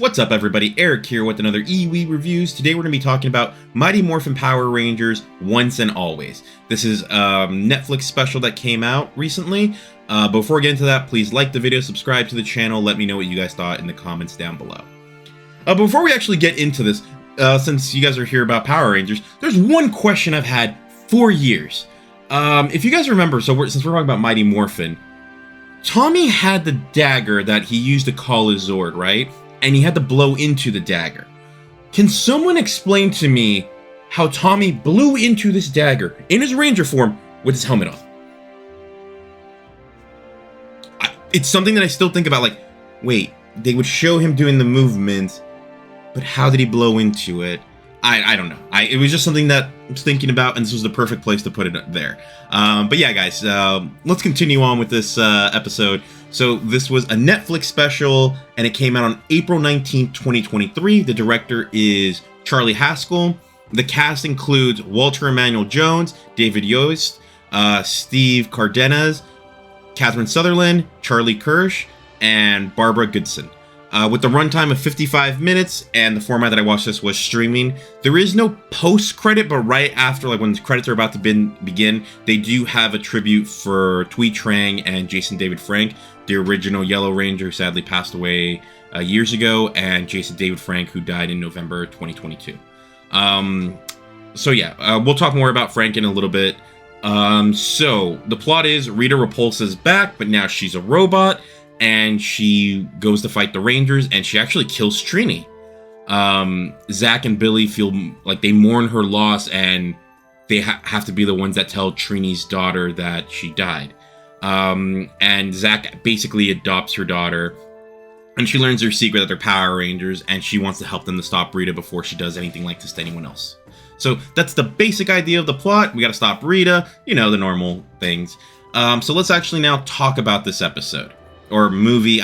What's up, everybody? Eric here with another EWE Reviews. Today we're going to be talking about Mighty Morphin Power Rangers Once and Always. This is a Netflix special that came out recently. Before we get into that, please like the video, subscribe to the channel, let me know what you guys thought in the comments down below. Before we actually get into this, since you guys are here about Power Rangers, there's one question I've had for years. If you guys remember, since we're talking about Mighty Morphin, Tommy had the dagger that he used to call his Zord, right? And he had to blow into the dagger. Can someone explain to me how Tommy blew into this dagger in his Ranger form with his helmet off? It's something that I still think about, like, wait, they would show him doing the movements, but how did he blow into it? I don't know. It was just something that I was thinking about, and this was the perfect place to put it there. But yeah, guys, let's continue on with this episode. So this was a Netflix special, and it came out on April 19th, 2023. The director is Charlie Haskell. The cast includes Walter Emmanuel Jones, David Yost, Steve Cardenas, Catherine Sutherland, Charlie Kirsch, and Barbara Goodson. With the runtime of 55 minutes, and the format that I watched this was streaming, there is no post-credit, but right after, like when the credits are about to begin, they do have a tribute for Thuy Trang and Jason David Frank, the original Yellow Ranger, who sadly passed away years ago, and Jason David Frank, who died in November 2022. So yeah, we'll talk more about Frank in a little bit. So the plot is Rita Repulsa's back, but now she's a robot, and she goes to fight the Rangers, and she actually kills Trini. Zach and Billy feel like they mourn her loss, and they have to be the ones that tell Trini's daughter that she died. And Zach basically adopts her daughter, and she learns their secret that they're Power Rangers, and she wants to help them to stop Rita before she does anything like this to anyone else. So that's the basic idea of the plot. We gotta stop Rita, you know, the normal things. So let's actually now talk about this episode. Or movie.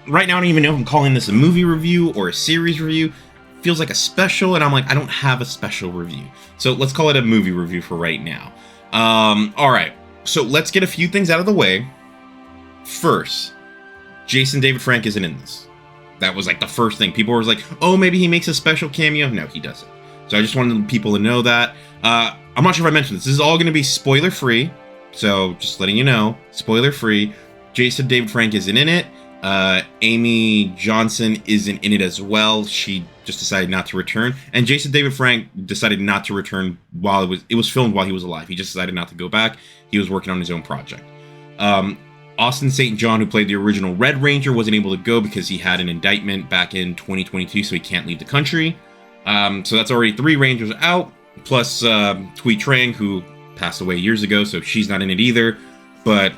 Right now I don't even know if I'm calling this a movie review or a series review. It feels like a special, and I'm like, I don't have a special review. So let's call it a movie review for right now. Alright, so let's get a few things out of the way. First, Jason David Frank isn't in this. That was like the first thing. People were like, oh, maybe he makes a special cameo. No, he doesn't. So I just wanted people to know that. I'm not sure if I mentioned this. This is all going to be spoiler free. So just letting you know, spoiler free. Jason David Frank isn't in it. Amy Johnson isn't in it as well. She just decided not to return. And Jason David Frank decided not to return while it was filmed while he was alive. He just decided not to go back. He was working on his own project. Austin St. John, who played the original Red Ranger, wasn't able to go because he had an indictment back in 2022, so he can't leave the country. So that's already 3 Rangers out, plus Thuy Trang, who passed away years ago, so she's not in it either. But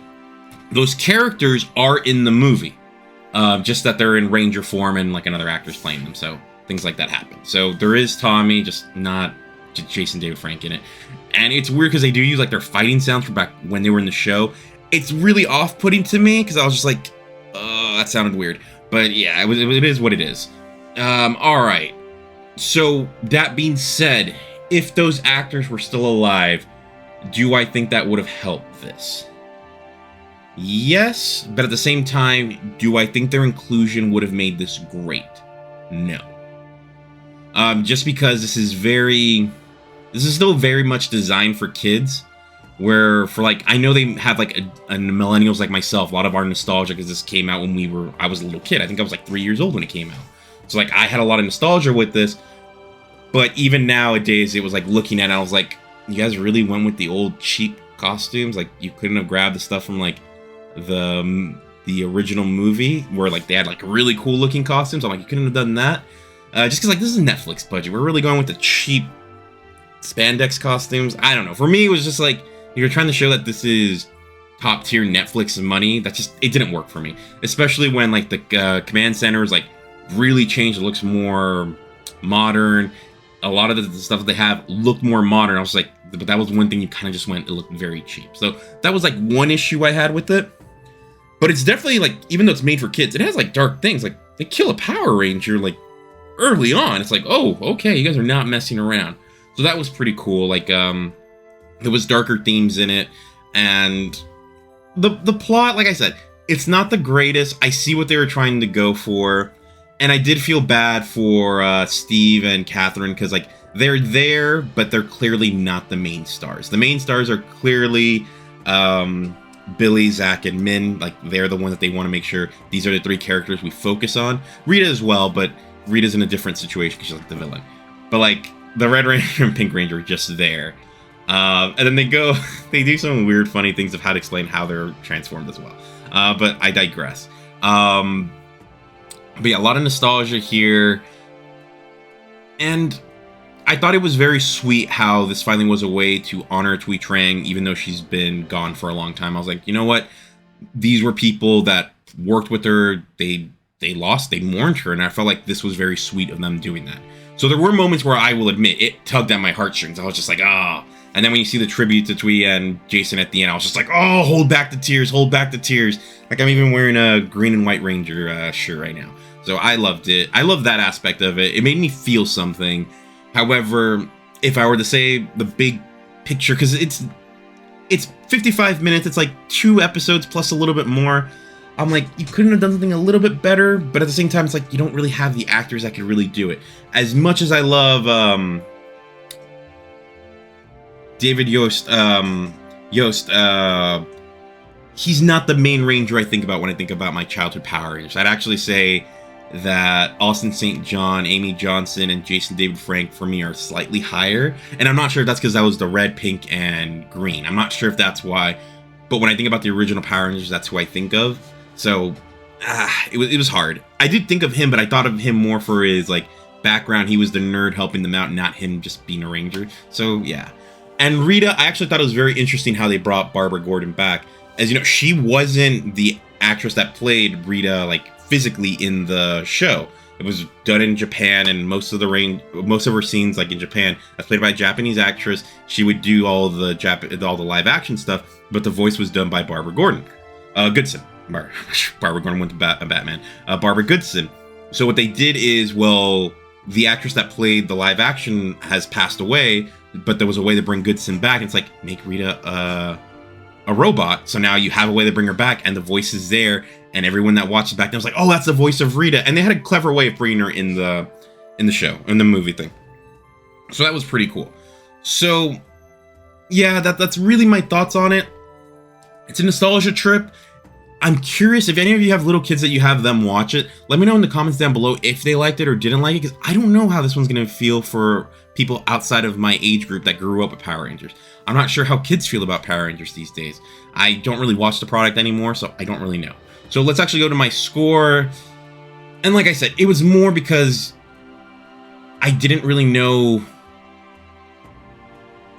those characters are in the movie, just that they're in Ranger form and like another actor's playing them, so things like that happen. So there is Tommy, just not Jason David Frank in it. And it's weird because they do use like their fighting sounds from back when they were in the show. It's really off-putting to me because I was just like, that sounded weird. But yeah, it is what it is. Alright, so that being said, if those actors were still alive, do I think that would have helped this? Yes, but at the same time, do I think their inclusion would have made this great? No. Just because this is still very much designed for kids, where for like, I know they have like a millennials like myself, a lot of our nostalgia because this came out when I was a little kid. I think I was like 3 years old when it came out. So like I had a lot of nostalgia with this, but even nowadays it was like looking at it, I was like, you guys really went with the old cheap costumes? Like you couldn't have grabbed the stuff from like the original movie where like they had like really cool looking costumes. I'm like, you couldn't have done that. Just because like this is a Netflix budget, we're really going with the cheap spandex costumes. I don't know. For me, it was just like, you're trying to show that this is top tier Netflix money. It didn't work for me, especially when like the command center is like really changed. It looks more modern. A lot of the stuff that they have looked more modern. I was like, but that was one thing you kind of just went, it looked very cheap. So that was like one issue I had with it. But it's definitely like, even though it's made for kids, it has like dark things. Like they kill a Power Ranger like early on. It's like, oh, okay, you guys are not messing around. So that was pretty cool. Like there was darker themes in it, and the plot, like I said, it's not the greatest. I see what they were trying to go for, And I did feel bad for Steve and Catherine, because like they're there, but they're clearly not the main stars. The main stars are clearly Billy, Zach, and Min. Like, they're the ones that they want to make sure these are the 3 characters we focus on. Rita as well, but Rita's in a different situation because she's like the villain. But like the Red Ranger and Pink Ranger are just there. And then they do some weird, funny things of how to explain how they're transformed as well. But I digress. But yeah, a lot of nostalgia here. And I thought it was very sweet how this finally was a way to honor Thuy Trang, even though she's been gone for a long time. I was like, you know what? These were people that worked with her. They mourned her, and I felt like this was very sweet of them doing that. So there were moments where I will admit it tugged at my heartstrings. I was just like, ah. Oh. And then when you see the tribute to Thuy and Jason at the end, I was just like, oh, hold back the tears, hold back the tears. Like, I'm even wearing a green and white Ranger shirt right now. So I loved it. I love that aspect of it. It made me feel something. However, if I were to say the big picture, because it's 55 minutes, it's like 2 episodes plus a little bit more. I'm like, you couldn't have done something a little bit better, but at the same time, it's like you don't really have the actors that could really do it. As much as I love David Yost, he's not the main Ranger I think about when I think about my childhood Power Rangers. I'd actually say that Austin St. John, Amy Johnson, and Jason David Frank for me are slightly higher. And I'm not sure if that's because that was the red, pink, and green. I'm not sure if that's why. But when I think about the original Power Rangers, that's who I think of. So it was hard. I did think of him, but I thought of him more for his like background. He was the nerd helping them out, not him just being a Ranger. So yeah. And Rita, I actually thought it was very interesting how they brought Barbara Gordon back. As you know, she wasn't the actress that played Rita like physically in the show. It was done in Japan, and most of her scenes, like in Japan, that's played by a Japanese actress. She would do all the live action stuff, but the voice was done by Barbara Gordon, Goodson. Barbara Gordon went to Batman. Barbara Goodson. So what they did is, well, the actress that played the live action has passed away, but there was a way to bring Goodson back. It's like, make Rita a robot, so now you have a way to bring her back, and the voice is there, and everyone that watches back now was like, oh, that's the voice of Rita. And they had a clever way of bringing her in the show, in the movie thing. So that was pretty cool. So yeah, that's really my thoughts on it. It's a nostalgia trip. I'm curious if any of you have little kids that you have them watch it. Let me know in the comments down below if they liked it or didn't like it, because I don't know how this one's going to feel for people outside of my age group that grew up with Power Rangers. I'm not sure how kids feel about Power Rangers these days. I don't really watch the product anymore, so I don't really know. So let's actually go to my score. And like I said, it was more because I didn't really know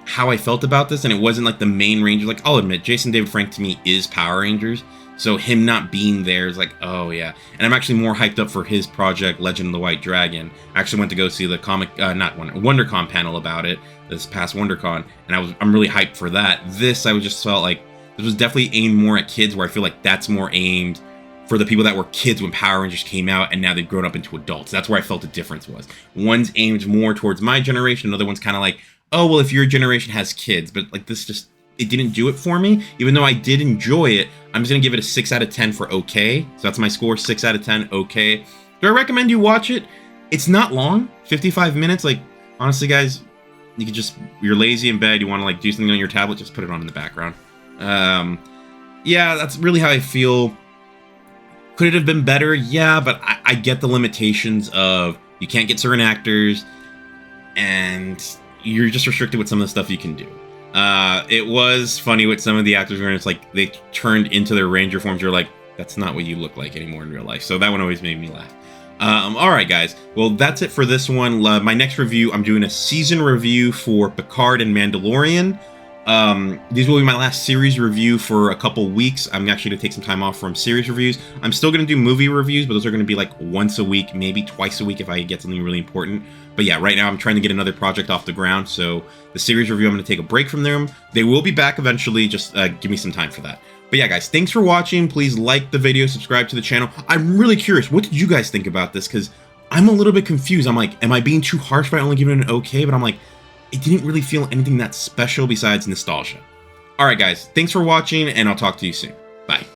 how I felt about this, and it wasn't like the main Ranger. Like, I'll admit, Jason David Frank to me is Power Rangers, so him not being there is like, oh yeah. And I'm actually more hyped up for his project, Legend of the White Dragon. I actually went to go see the WonderCon panel about it this past WonderCon, and I'm really hyped for that. This, I just felt like this was definitely aimed more at kids, where I feel like that's more aimed for the people that were kids when Power Rangers came out, and now they've grown up into adults. That's where I felt the difference was. One's aimed more towards my generation, another one's kind of like, oh, well, if your generation has kids. But like, this just, it didn't do it for me. Even though I did enjoy it, I'm just gonna give it a 6 out of 10 for okay. So that's my score, 6 out of 10, okay. Do I recommend you watch it? It's not long, 55 minutes. Like, honestly, guys, you could just, you're lazy in bed, you want to like do something on your tablet, just put it on in the background. Yeah, that's really how I feel. Could it have been better? Yeah, but I get the limitations of you can't get certain actors, and you're just restricted with some of the stuff you can do. It was funny with some of the actors where it's like they turned into their Ranger forms. You're like, that's not what you look like anymore in real life. So that one always made me laugh. Alright guys, well that's it for this one. My next review, I'm doing a season review for Picard and Mandalorian. These will be my last series review for a couple weeks. I'm actually going to take some time off from series reviews. I'm still going to do movie reviews, but those are going to be like once a week, maybe twice a week if I get something really important. But yeah, right now I'm trying to get another project off the ground, so the series review, I'm going to take a break from them. They will be back eventually, just give me some time for that. But yeah, guys, thanks for watching. Please like the video, subscribe to the channel. I'm really curious, what did you guys think about this? Because I'm a little bit confused. I'm like, am I being too harsh by only giving it an okay? But I'm like, it didn't really feel anything that special besides nostalgia. Alright guys, thanks for watching, and I'll talk to you soon. Bye.